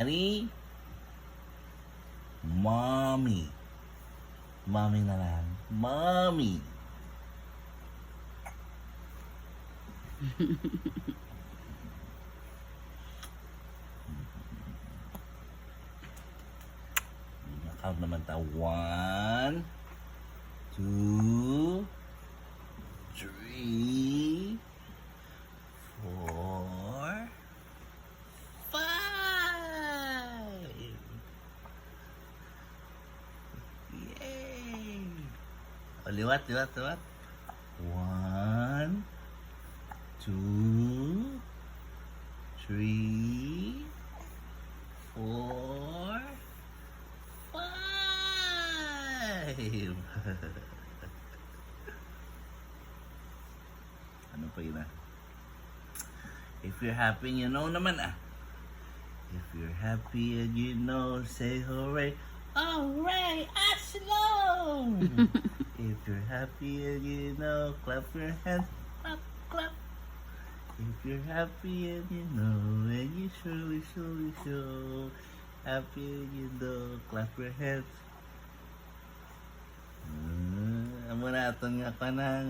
Ready? Mommy. Mommy na lang. Mommy. Count naman ta. 1, 2, 3, 4, 5. Yay! O, liwat. 1, 2, 3, 4, 5. Ano pa yun ah? If you're happy, you know naman ah. If you're happy and you know, say hooray. Hooray! Asilong! If you're happy and you know, clap your hands. Clap, clap. If you're happy and you know, and you surely show. Happy and you know, clap your hands. Amo na itong nga ka na